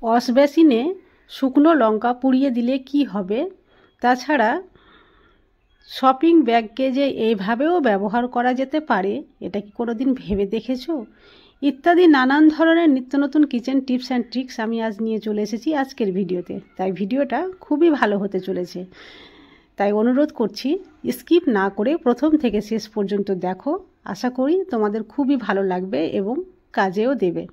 Wash বেসিনে শুকনো লঙ্কা পুড়িয়ে দিলে কি হবে, তাছাড়া শপিং ব্যাগকে যে এইভাবেও ব্যবহার করা যেতে পারে, এটা কি কোনোদিন ভেবে দেখেছো? ইত্যাদি নানান ধরনের নিত্য নতুন কিচেন টিপস অ্যান্ড ট্রিক্স আমি আজ নিয়ে চলে এসেছি আজকের ভিডিওতে। তাই ভিডিওটা খুবই ভালো হতে চলেছে, তাই অনুরোধ করছি স্কিপ না করে প্রথম থেকে শেষ পর্যন্ত দেখো। আশা করি তোমাদের খুবই ভালো লাগবে এবং কাজেও দেবে।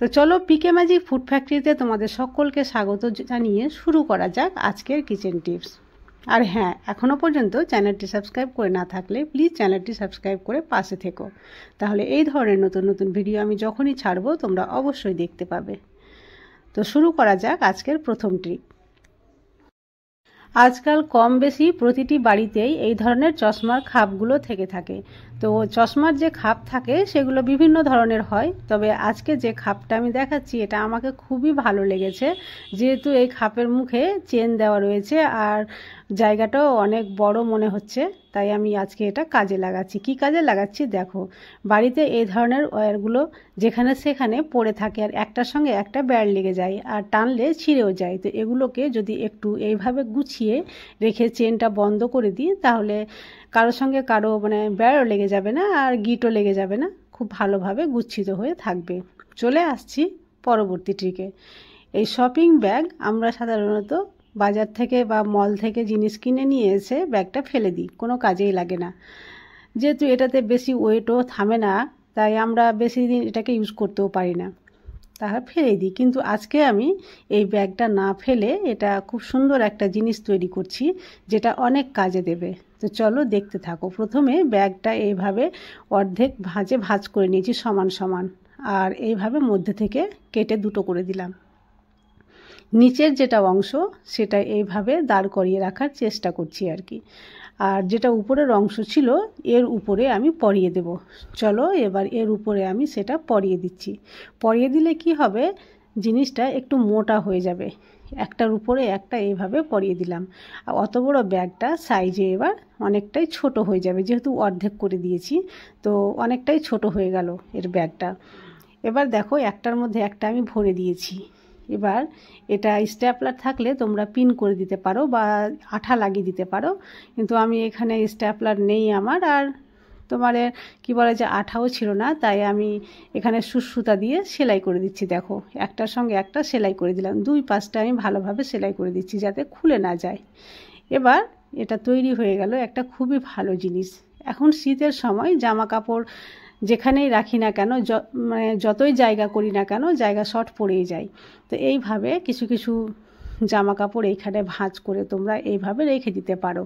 তো চলো, পিকে ম্যাজিক ফুড ফ্যাক্টরিতে তোমাদের সকলকে স্বাগত জানিয়ে শুরু করা যাক আজকের কিচেন টিপস। আর হ্যাঁ, এখনও পর্যন্ত চ্যানেলটি সাবস্ক্রাইব করে না থাকলে প্লিজ চ্যানেলটি সাবস্ক্রাইব করে পাশে থেকো, তাহলে এই ধরনের নতুন নতুন ভিডিও আমি যখনই ছাড়বো তোমরা অবশ্যই দেখতে পাবে। তো শুরু করা যাক আজকের প্রথম ট্রিক। আজকাল কম বেশি প্রতিটি বাড়িতেই এই ধরনের চশমার খাপগুলো থেকে থাকে। তো চশমার যে খাপ থাকে সেগুলো বিভিন্ন ধরনের হয়, তবে আজকে যে খাপটা আমি দেখাচ্ছি এটা আমাকে খুবই ভালো লেগেছে, যেহেতু এই খাপের মুখে চেন দেওয়া রয়েছে আর জায়গাটাও অনেক বড় মনে হচ্ছে, তাই আমি আজকে এটা কাজে লাগাচ্ছি। কি কাজে লাগাচ্ছি দেখো, বাড়িতে এই ধরনের ওয়্যারগুলো যেখানে সেখানে পড়ে থাকে আর একটার সঙ্গে একটা ব্যাড় লেগে যায় আর টানলে ছিঁড়েও যায়। তো এগুলোকে যদি একটু এইভাবে গুছিয়ে রেখে চেনটা বন্ধ করে দিই, তাহলে কারোর সঙ্গে কারো ব্যাড়ও লেগে যাবে না আর গিটও লেগে যাবে না, খুব ভালোভাবে গুচ্ছিত হয়ে থাকবে। চলে আসছি পরবর্তী ট্রিকে। এই শপিং ব্যাগ আমরা সাধারণত বাজার থেকে বা মল থেকে জিনিস কিনে নিয়ে এসে ব্যাগটা ফেলে দিই, কোনো কাজেই লাগে না। যেহেতু এটাতে বেশি ওয়েটও থামে না, তাই আমরা বেশি দিন এটাকে ইউজ করতেও পারি না, তাহলে ফেলে দিই। কিন্তু আজকে আমি এই ব্যাগটা না ফেলে এটা খুব সুন্দর একটা জিনিস তৈরি করছি, যেটা অনেক কাজে দেবে। তো চলো দেখতে থাকো। প্রথমে ব্যাগটা এইভাবে অর্ধেক ভাঁজ করে নিয়েছি সমান সমান, আর এইভাবে মধ্যে থেকে কেটে দুটো করে দিলাম। নিচের যেটা অংশ সেটা এইভাবে দাঁড় করিয়ে রাখার চেষ্টা করছি আর কি, আর যেটা উপরের অংশ ছিল এর উপরে আমি পরিয়ে দেব। চলো এবার এর উপরে আমি সেটা পরিয়ে দিচ্ছি। পরিয়ে দিলে কি হবে, জিনিসটা একটু মোটা হয়ে যাবে। একটার উপরে একটা এইভাবে পরিয়ে দিলাম, আর অত বড় ব্যাগটা সাইজে এবার অনেকটাই ছোট হয়ে যাবে, যেহেতু অর্ধেক করে দিয়েছি তো অনেকটাই ছোট হয়ে গেল এর ব্যাগটা। এবার দেখো, একটার মধ্যে একটা আমি ভরে দিয়েছি। এবার এটা স্ট্যাপলার থাকলে তোমরা পিন করে দিতে পারো বা আঠা লাগিয়ে দিতে পারো, কিন্তু আমি এখানে স্ট্যাপলার নেই আমার, আর তোমার কি বলে যে আঠাও ছিল না, তাই আমি এখানে সুতা দিয়ে সেলাই করে দিচ্ছি। দেখো, একটার সঙ্গে একটা সেলাই করে দিলাম, দুই পাশটা আমি ভালোভাবে সেলাই করে দিচ্ছি যাতে খুলে না যায়। এবার এটা তৈরি হয়ে গেল একটা খুবই ভালো জিনিস। এখন শীতের সময় জামা কাপড় যেখানেই রাখি না কেন, যতই জায়গা করি না কেন, জায়গা শর্ট পড়েই যায়। তো এইভাবে কিছু কিছু জামা কাপড় এইখানে ভাঁজ করে তোমরা এইভাবে রেখে দিতে পারো।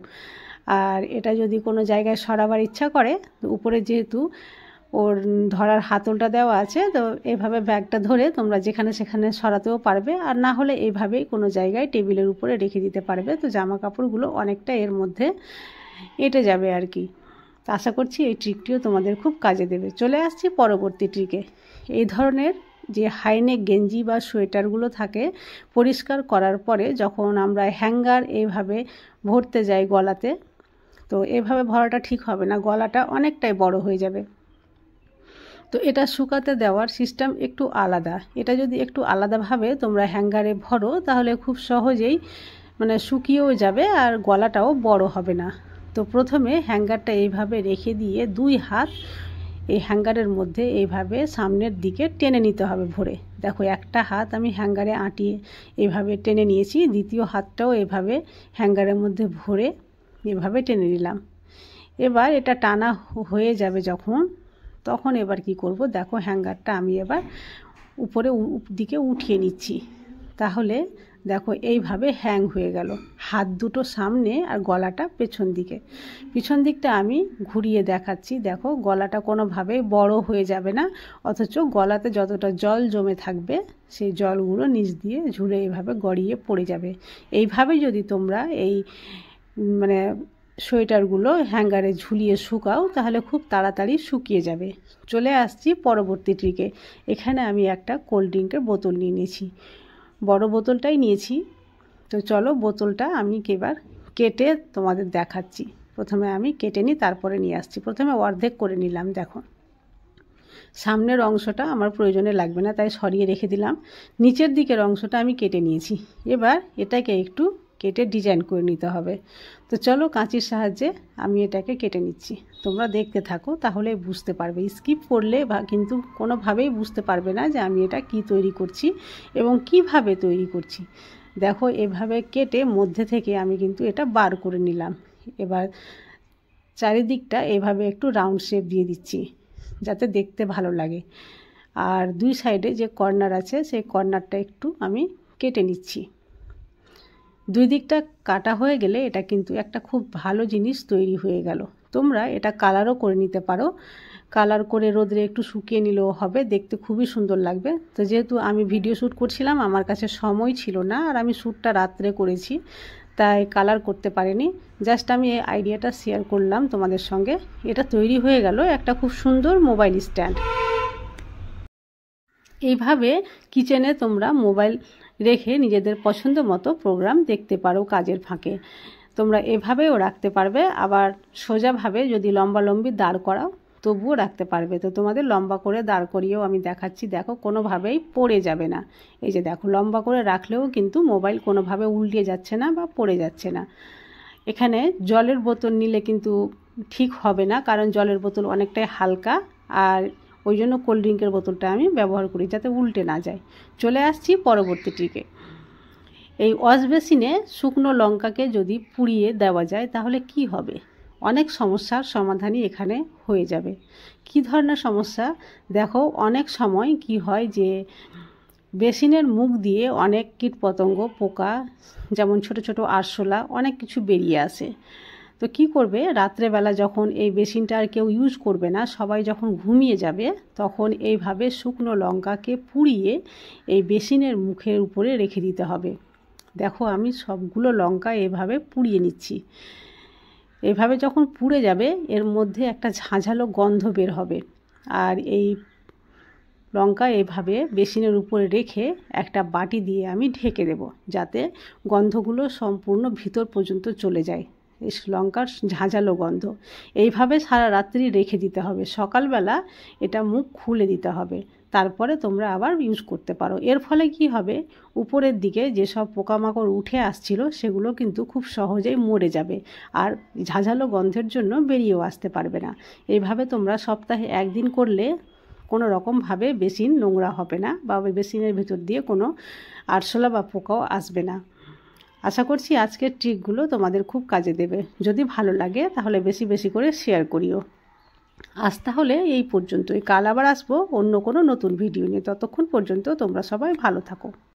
আর এটা যদি কোনো জায়গায় সরাবার ইচ্ছা করে, উপরে যেহেতু ওর ধরার হাতলটা দেওয়া আছে, তো এইভাবে ব্যাগটা ধরে তোমরা যেখানে সেখানে সরাতেও পারবে, আর না হলে এইভাবেই কোনো জায়গায় টেবিলের উপরে রেখে দিতে পারবে। তো জামা কাপড়গুলো অনেকটা এর মধ্যে এঁটে যাবে আর কি। তো আশা করছি এই ট্রিকটিও তোমাদের খুব কাজে দেবে। চলে আসছি পরবর্তী ট্রিকে। এই ধরনের যে হাইনেক গেঞ্জি বা সোয়েটারগুলো থাকে, পরিষ্কার করার পরে যখন আমরা হ্যাঙ্গার এইভাবে ভরতে যাই গলাতে, তো এভাবে ভরাটা ঠিক হবে না, গলাটা অনেকটাই বড় হয়ে যাবে। তো এটা শুকাতে দেওয়ার সিস্টেম একটু আলাদা। এটা যদি একটু আলাদাভাবে তোমরা হ্যাঙ্গারে ভরো, তাহলে খুব সহজেই শুকিয়েও যাবে আর গলাটাও বড় হবে না। তো প্রথমে হ্যাঙ্গারটা এইভাবে রেখে দিয়ে দুই হাত এই হ্যাঙ্গারের মধ্যে এইভাবে সামনের দিকে টেনে নিতে হবে ভরে। দেখো, একটা হাত আমি হ্যাঙ্গারে আঁটিয়ে এইভাবে টেনে নিয়েছি, দ্বিতীয় হাতটাও এভাবে হ্যাঙ্গারের মধ্যে ভরে এভাবে টেনে নিলাম। এবার এটা টানা হয়ে যাবে যখন, তখন এবার কি করব, দেখো হ্যাঙ্গারটা আমি এবার উপরে দিকে উঠিয়ে নিচ্ছি। তাহলে দেখো এইভাবে হ্যাং হয়ে গেল, হাত দুটো সামনে আর গলাটা পিছন দিকটা আমি ঘুরিয়ে দেখাচ্ছি। দেখো, গলাটা কোনোভাবেই বড় হয়ে যাবে না, অথচ গলাতে যতটা জল জমে থাকবে সেই জলগুলো নিচ দিয়ে ঝুলে এইভাবে গড়িয়ে পড়ে যাবে। এইভাবে যদি তোমরা এই সোয়েটারগুলো হ্যাঙ্গারে ঝুলিয়ে শুকাও, তাহলে খুব তাড়াতাড়ি শুকিয়ে যাবে। চলে আসছি পরবর্তী ট্রিকে। এখানে আমি একটা কোল্ড ড্রিঙ্কের বোতল নিয়ে নিয়েছি, বড় বোতলটাই নিয়েছি। তো চলো বোতলটা আমি এবার কেটে তোমাদের দেখাচ্ছি। প্রথমে আমি কেটে নিই, তারপরে নিয়ে আসছি। প্রথমে অর্ধেক করে নিলাম। দেখো, সামনের অংশটা আমার প্রয়োজনে লাগবে না, তাই সরিয়ে রেখে দিলাম। নিচের দিকের অংশটা আমি কেটে নিয়েছি। এবার এটাকে একটু কেটে ডিজাইন করে নিতে হবে। তো চলো কাঁচির সাহায্যে আমি এটাকে কেটে নিচ্ছি। তোমরা দেখতে থাকো, তাহলে বুঝতে পারবে। স্কিপ করলে কিন্তু কোনোভাবেই বুঝতে পারবে না যে আমি এটা কি তৈরি করছি এবং কিভাবে তৈরি করছি। দেখো এভাবে কেটে মধ্যে থেকে আমি কিন্তু এটা বার করে নিলাম। এবার চারিদিকটা এভাবে একটু রাউন্ড শেপ দিয়ে দিচ্ছি যাতে দেখতে ভালো লাগে। আর দুই সাইডে যে কর্নার আছে সেই কর্নারটা একটু আমি কেটে নিচ্ছি। দুই দিকটা কাটা হয়ে গেলে এটা কিন্তু একটা খুব ভালো জিনিস তৈরি হয়ে গেল। তোমরা এটা কালারও করে নিতে পারো, কালার করে রোদে একটু শুকিয়ে নিলেও হবে, দেখতে খুবই সুন্দর লাগবে। তো যেহেতু আমি ভিডিও শ্যুট করছিলাম, আমার কাছে সময় ছিল না, আর আমি শ্যুটটা রাত্রে করেছি, তাই কালার করতে পারিনি। জাস্ট আমি এই আইডিয়াটা শেয়ার করলাম তোমাদের সঙ্গে। এটা তৈরি হয়ে গেল একটা খুব সুন্দর মোবাইল স্ট্যান্ড। এইভাবে কিচেনে তোমরা মোবাইল রেখে নিজেদের পছন্দ মতো প্রোগ্রাম দেখতে পারো কাজের ফাঁকে। তোমরা এভাবেও রাখতে পারবে, আবার সোজাভাবে যদি লম্বালম্বি দাঁড় করাও তবুও রাখতে পারবে। তো তোমাদের লম্বা করে দাঁড় করিয়েও আমি দেখাচ্ছি, দেখো কোনোভাবেই পড়ে যাবে না। এই যে দেখো লম্বা করে রাখলেও কিন্তু মোবাইল কোনোভাবে উল্টে যাচ্ছে না বা পড়ে যাচ্ছে না। এখানে জলের বোতল নিলে কিন্তু ঠিক হবে না, কারণ জলের বোতল অনেকটাই হালকা, আর ওই জন্য কোল্ড ড্রিঙ্কের বোতলটা আমি ব্যবহার করি যাতে উল্টে না যায়। চলে আসছি পরবর্তীটিকে। এই ওয়াশ বেসিনে শুকনো লঙ্কাকে যদি পুড়িয়ে দেওয়া যায় তাহলে কি হবে? অনেক সমস্যার সমাধানই এখানে হয়ে যাবে। কি ধরনের সমস্যা? দেখো অনেক সময় কি হয় যে বেসিনের মুখ দিয়ে অনেক কীটপতঙ্গ, পোকা, যেমন ছোট ছোট আরশোলা অনেক কিছু বেরিয়ে আসে। তো কি করবে, রাত্রেবেলা যখন এই বেসিনটা আর কেউ ইউজ করবে না, সবাই যখন ঘুমিয়ে যাবে, তখন এইভাবে শুকনো লঙ্কাকে পুড়িয়ে এই বেসিনের মুখের উপরে রেখে দিতে হবে। দেখো আমি সবগুলো লঙ্কা এভাবে পুড়িয়ে নিচ্ছি। এভাবে যখন পুড়ে যাবে এর মধ্যে একটা ঝাঁঝালো গন্ধ বের হবে। আর এই লঙ্কা এভাবে বেসিনের উপরে রেখে একটা বাটি দিয়ে আমি ঢেকে দেব, যাতে গন্ধগুলো সম্পূর্ণ ভিতর পর্যন্ত চলে যায়, এই লঙ্কার ঝাঁঝালো গন্ধ। এইভাবে সারা রাত্রি রেখে দিতে হবে। সকালবেলা এটা মুখ খুলে দিতে হবে, তারপরে তোমরা আবার ইউজ করতে পারো। এর ফলে কি হবে, উপরের দিকে যেসব পোকামাকড় উঠে আসছিল সেগুলো কিন্তু খুব সহজেই মরে যাবে, আর ঝাঁঝালো গন্ধের জন্য বেরিয়েও আসতে পারবে না। এইভাবে তোমরা সপ্তাহে একদিন করলে কোনো রকমভাবে বেসিন নোংরা হবে না, বা বেসিনের ভিতর দিয়ে কোনো আরশোলা বা পোকাও আসবে না। আশা করছি আজকের ট্রিকগুলো তোমাদের খুব কাজে দেবে। যদি ভালো লাগে তাহলে বেশি বেশি করে শেয়ার করিও। আজ তাহলে এই পর্যন্তই। কাল আবার আসবো অন্য কোনো নতুন ভিডিও নিয়ে। ততক্ষণ পর্যন্ত তোমরা সবাই ভালো থাকো।